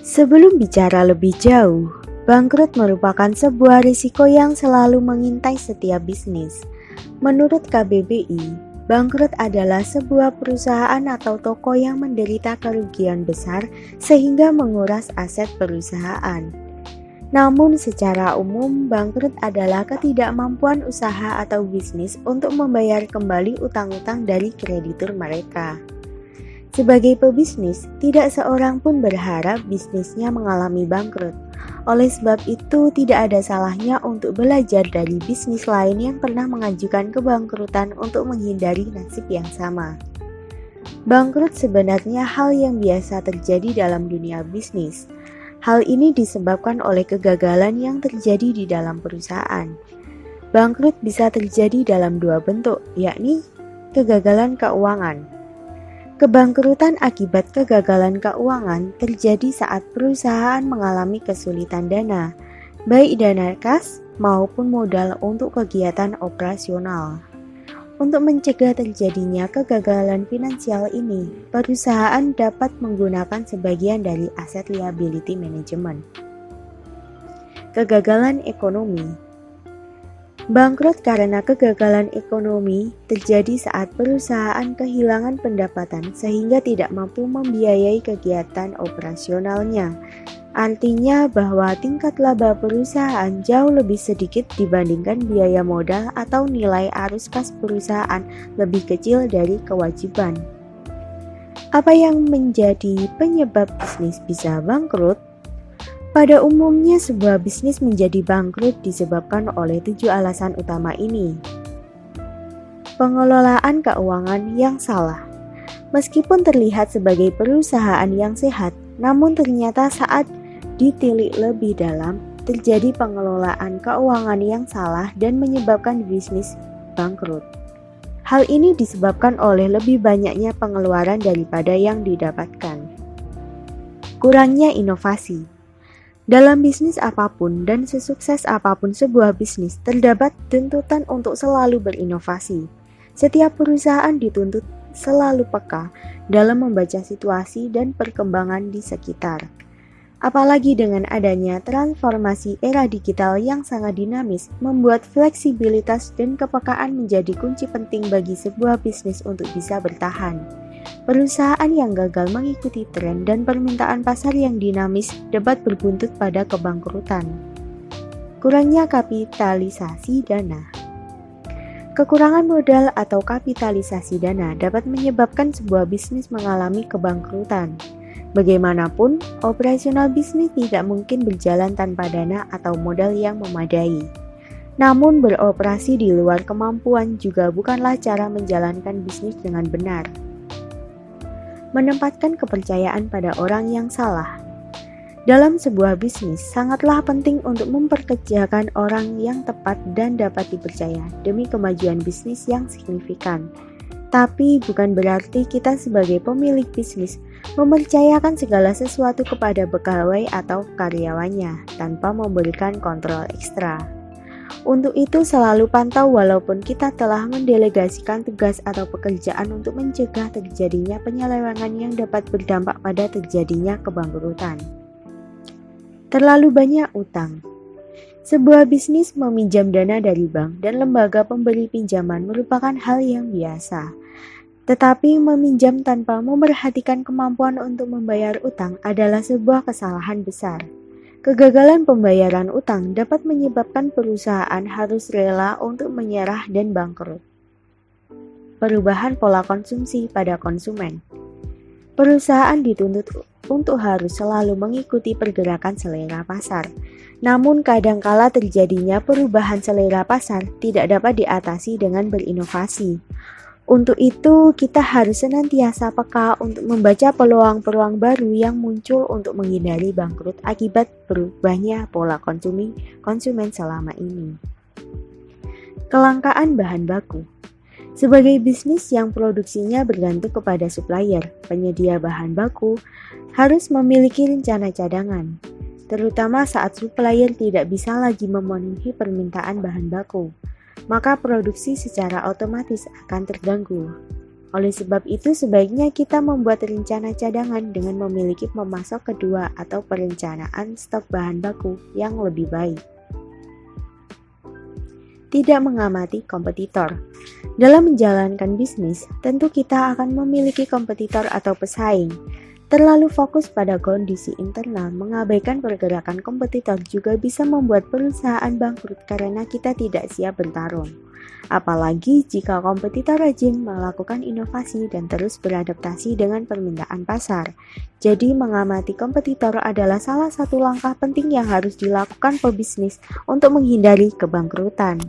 Sebelum bicara lebih jauh, bangkrut merupakan sebuah risiko yang selalu mengintai setiap bisnis. Menurut KBBI, bangkrut adalah sebuah perusahaan atau toko yang menderita kerugian besar sehingga menguras aset perusahaan. Namun secara umum, bangkrut adalah ketidakmampuan usaha atau bisnis untuk membayar kembali utang-utang dari kreditur mereka. Sebagai pebisnis, tidak seorang pun berharap bisnisnya mengalami bangkrut. Oleh sebab itu, tidak ada salahnya untuk belajar dari bisnis lain yang pernah mengajukan kebangkrutan untuk menghindari nasib yang sama. Bangkrut sebenarnya hal yang biasa terjadi dalam dunia bisnis. Hal ini disebabkan oleh kegagalan yang terjadi di dalam perusahaan. Bangkrut bisa terjadi dalam dua bentuk, yakni kegagalan keuangan. Kebangkrutan akibat kegagalan keuangan terjadi saat perusahaan mengalami kesulitan dana, baik dana kas maupun modal untuk kegiatan operasional. Untuk mencegah terjadinya kegagalan finansial ini, perusahaan dapat menggunakan sebagian dari aset liability management. Kegagalan ekonomi. Bangkrut karena kegagalan ekonomi terjadi saat perusahaan kehilangan pendapatan sehingga tidak mampu membiayai kegiatan operasionalnya. Artinya bahwa tingkat laba perusahaan jauh lebih sedikit dibandingkan biaya modal atau nilai arus kas perusahaan lebih kecil dari kewajiban. Apa yang menjadi penyebab bisnis bisa bangkrut? Pada umumnya sebuah bisnis menjadi bangkrut disebabkan oleh 7 alasan utama ini. Pengelolaan keuangan yang salah. Meskipun terlihat sebagai perusahaan yang sehat, namun ternyata saat ditilik lebih dalam, terjadi pengelolaan keuangan yang salah dan menyebabkan bisnis bangkrut. Hal ini disebabkan oleh lebih banyaknya pengeluaran daripada yang didapatkan. Kurangnya inovasi. Dalam bisnis apapun dan sesukses apapun sebuah bisnis, terdapat tuntutan untuk selalu berinovasi. Setiap perusahaan dituntut selalu peka dalam membaca situasi dan perkembangan di sekitar. Apalagi dengan adanya transformasi era digital yang sangat dinamis, membuat fleksibilitas dan kepekaan menjadi kunci penting bagi sebuah bisnis untuk bisa bertahan. Perusahaan yang gagal mengikuti tren dan permintaan pasar yang dinamis dapat berbuntut pada kebangkrutan. Kurangnya kapitalisasi dana. Kekurangan modal atau kapitalisasi dana dapat menyebabkan sebuah bisnis mengalami kebangkrutan. Bagaimanapun, operasional bisnis tidak mungkin berjalan tanpa dana atau modal yang memadai. Namun, beroperasi di luar kemampuan juga bukanlah cara menjalankan bisnis dengan benar. Menempatkan kepercayaan pada orang yang salah. Dalam sebuah bisnis, sangatlah penting untuk memperkerjakan orang yang tepat dan dapat dipercaya demi kemajuan bisnis yang signifikan. Tapi bukan berarti kita sebagai pemilik bisnis mempercayakan segala sesuatu kepada pegawai atau karyawannya tanpa memberikan kontrol ekstra. Untuk itu selalu pantau walaupun kita telah mendelegasikan tugas atau pekerjaan untuk mencegah terjadinya penyelewengan yang dapat berdampak pada terjadinya kebangkrutan. Terlalu banyak utang. Sebuah bisnis meminjam dana dari bank dan lembaga pemberi pinjaman merupakan hal yang biasa. Tetapi meminjam tanpa memperhatikan kemampuan untuk membayar utang adalah sebuah kesalahan besar. Kegagalan pembayaran utang dapat menyebabkan perusahaan harus rela untuk menyerah dan bangkrut. Perubahan pola konsumsi pada konsumen. Perusahaan dituntut untuk harus selalu mengikuti pergerakan selera pasar. Namun kadangkala terjadinya perubahan selera pasar tidak dapat diatasi dengan berinovasi. Untuk itu, kita harus senantiasa peka untuk membaca peluang-peluang baru yang muncul untuk menghindari bangkrut akibat berubahnya pola konsumen selama ini. Kelangkaan bahan baku. Sebagai bisnis yang produksinya bergantung kepada supplier, penyedia bahan baku harus memiliki rencana cadangan, terutama saat supplier tidak bisa lagi memenuhi permintaan bahan baku. Maka produksi secara otomatis akan terganggu. Oleh sebab itu, sebaiknya kita membuat rencana cadangan dengan memiliki pemasok kedua atau perencanaan stok bahan baku yang lebih baik. Tidak mengamati kompetitor. Dalam menjalankan bisnis, tentu kita akan memiliki kompetitor atau pesaing. Terlalu fokus pada kondisi internal, mengabaikan pergerakan kompetitor juga bisa membuat perusahaan bangkrut karena kita tidak siap bertarung. Apalagi jika kompetitor rajin melakukan inovasi dan terus beradaptasi dengan permintaan pasar. Jadi mengamati kompetitor adalah salah satu langkah penting yang harus dilakukan pebisnis untuk menghindari kebangkrutan.